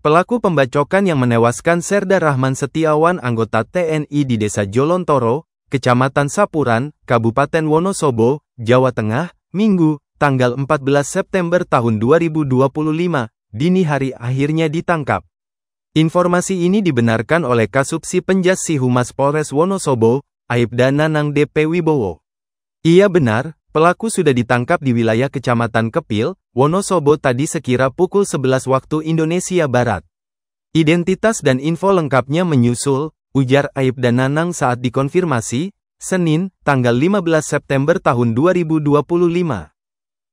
Pelaku pembacokan yang menewaskan Serda Rahman Setiawan anggota TNI di Desa Jolontoro, Kecamatan Sapuran, Kabupaten Wonosobo, Jawa Tengah, Minggu, tanggal 14 September tahun 2025, dini hari akhirnya ditangkap. Informasi ini dibenarkan oleh Kasubsi Penjas Si Humas Polres Wonosobo, Aibda Nanang DP Wibowo. Iya benar, pelaku sudah ditangkap di wilayah Kecamatan Kepil, Wonosobo tadi sekira pukul 11 waktu Indonesia Barat. Identitas dan info lengkapnya menyusul, ujar Aibda Nanang saat dikonfirmasi, Senin, tanggal 15 September tahun 2025.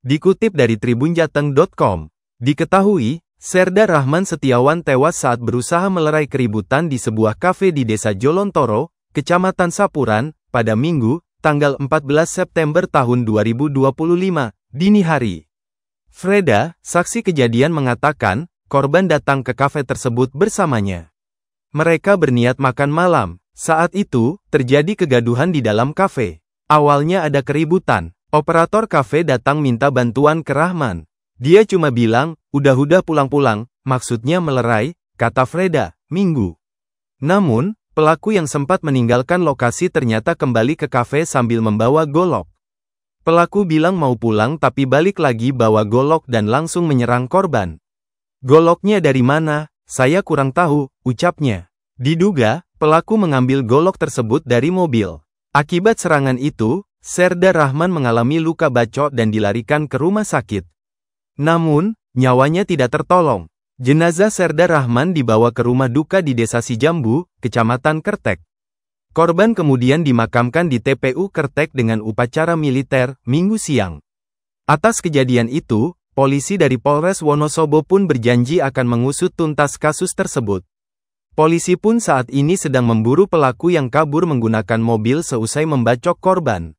Dikutip dari tribunjateng.com, diketahui, Serda Rahman Setiawan tewas saat berusaha melerai keributan di sebuah kafe di Desa Jolontoro, Kecamatan Sapuran, pada Minggu, tanggal 14 September tahun 2025, dini hari. Freda, saksi kejadian mengatakan, korban datang ke kafe tersebut bersamanya. Mereka berniat makan malam. Saat itu, terjadi kegaduhan di dalam kafe. Awalnya ada keributan. Operator kafe datang minta bantuan ke Rahman. Dia cuma bilang, udah pulang-pulang, maksudnya melerai, kata Freda, Minggu. Namun, pelaku yang sempat meninggalkan lokasi ternyata kembali ke kafe sambil membawa golok. Pelaku bilang mau pulang tapi balik lagi bawa golok dan langsung menyerang korban. Goloknya dari mana? Saya kurang tahu, ucapnya. Diduga, pelaku mengambil golok tersebut dari mobil. Akibat serangan itu, Serda Rahman mengalami luka bacok dan dilarikan ke rumah sakit. Namun, nyawanya tidak tertolong. Jenazah Serda Rahman dibawa ke rumah duka di Desa Sijambu, Kecamatan Kertek. Korban kemudian dimakamkan di TPU Kertek dengan upacara militer, Minggu siang. Atas kejadian itu, polisi dari Polres Wonosobo pun berjanji akan mengusut tuntas kasus tersebut. Polisi pun saat ini sedang memburu pelaku yang kabur menggunakan mobil seusai membacok korban.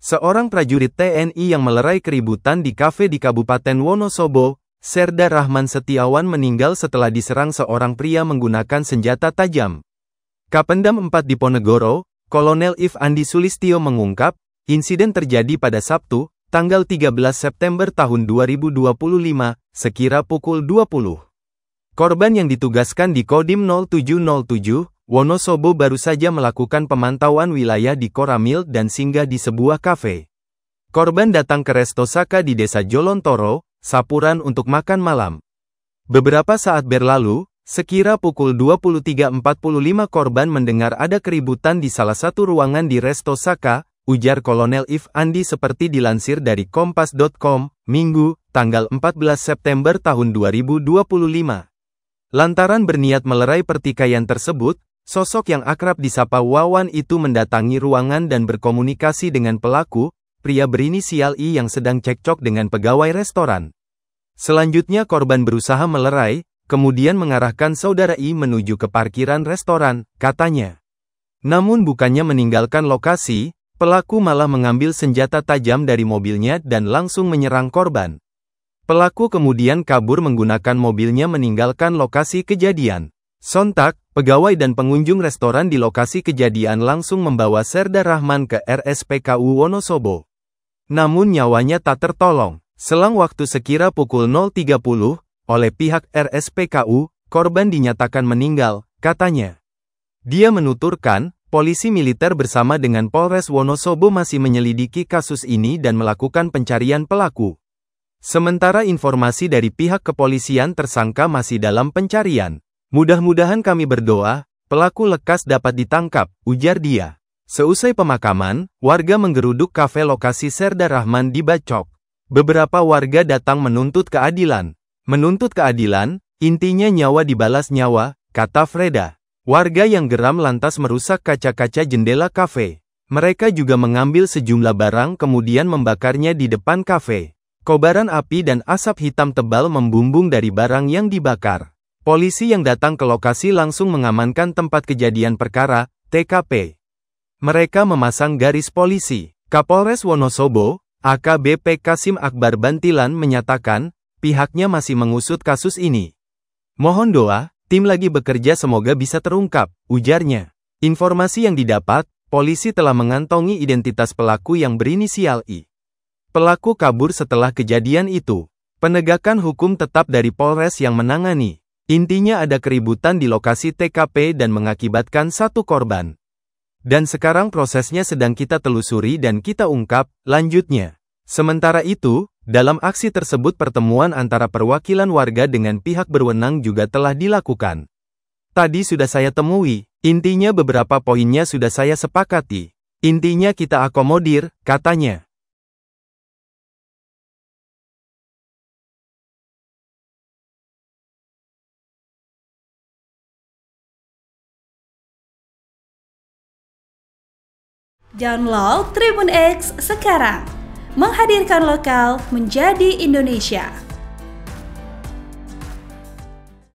Seorang prajurit TNI yang melerai keributan di kafe di Kabupaten Wonosobo, Serda Rahman Setiawan meninggal setelah diserang seorang pria menggunakan senjata tajam. Kapendam 4 Diponegoro, Kolonel If Andi Sulistyo mengungkap, insiden terjadi pada Sabtu, tanggal 13 September tahun 2025, sekira pukul 20. Korban yang ditugaskan di Kodim 0707, Wonosobo baru saja melakukan pemantauan wilayah di Koramil dan singgah di sebuah kafe. Korban datang ke Resto Saka di Desa Jolontoro, Sapuran untuk makan malam. Beberapa saat berlalu, sekira pukul 23.45 korban mendengar ada keributan di salah satu ruangan di Resto Saka, ujar Kolonel If Andi seperti dilansir dari Kompas.com, Minggu, tanggal 14 September tahun 2025. Lantaran berniat melerai pertikaian tersebut, sosok yang akrab disapa Wawan itu mendatangi ruangan dan berkomunikasi dengan pelaku, pria berinisial I yang sedang cekcok dengan pegawai restoran. Selanjutnya korban berusaha melerai, kemudian mengarahkan saudara I menuju ke parkiran restoran, katanya. Namun bukannya meninggalkan lokasi, pelaku malah mengambil senjata tajam dari mobilnya dan langsung menyerang korban. Pelaku kemudian kabur menggunakan mobilnya meninggalkan lokasi kejadian. Sontak, pegawai dan pengunjung restoran di lokasi kejadian langsung membawa Serda Rahman ke RSPKU Wonosobo. Namun nyawanya tak tertolong. Selang waktu sekira pukul 0.30, oleh pihak RSPKU, korban dinyatakan meninggal, katanya. Dia menuturkan, polisi militer bersama dengan Polres Wonosobo masih menyelidiki kasus ini dan melakukan pencarian pelaku. Sementara informasi dari pihak kepolisian tersangka masih dalam pencarian. Mudah-mudahan kami berdoa, pelaku lekas dapat ditangkap, ujar dia. Seusai pemakaman, warga menggeruduk kafe lokasi Serda Rahman dibacok. Beberapa warga datang menuntut keadilan. Menuntut keadilan, intinya nyawa dibalas nyawa, kata Freda. Warga yang geram lantas merusak kaca-kaca jendela kafe. Mereka juga mengambil sejumlah barang kemudian membakarnya di depan kafe. Kobaran api dan asap hitam tebal membumbung dari barang yang dibakar. Polisi yang datang ke lokasi langsung mengamankan tempat kejadian perkara, TKP. Mereka memasang garis polisi. Kapolres Wonosobo, AKBP Kasim Akbar Bantilan menyatakan, pihaknya masih mengusut kasus ini. Mohon doa, tim lagi bekerja semoga bisa terungkap, ujarnya. Informasi yang didapat, polisi telah mengantongi identitas pelaku yang berinisial I. Pelaku kabur setelah kejadian itu. Penegakan hukum tetap dari Polres yang menangani. Intinya ada keributan di lokasi TKP dan mengakibatkan satu korban. Dan sekarang prosesnya sedang kita telusuri dan kita ungkap, lanjutnya. Sementara itu, dalam aksi tersebut pertemuan antara perwakilan warga dengan pihak berwenang juga telah dilakukan. Tadi sudah saya temui, intinya beberapa poinnya sudah saya sepakati. Intinya kita akomodir, katanya. Download Tribun X sekarang, menghadirkan lokal menjadi Indonesia.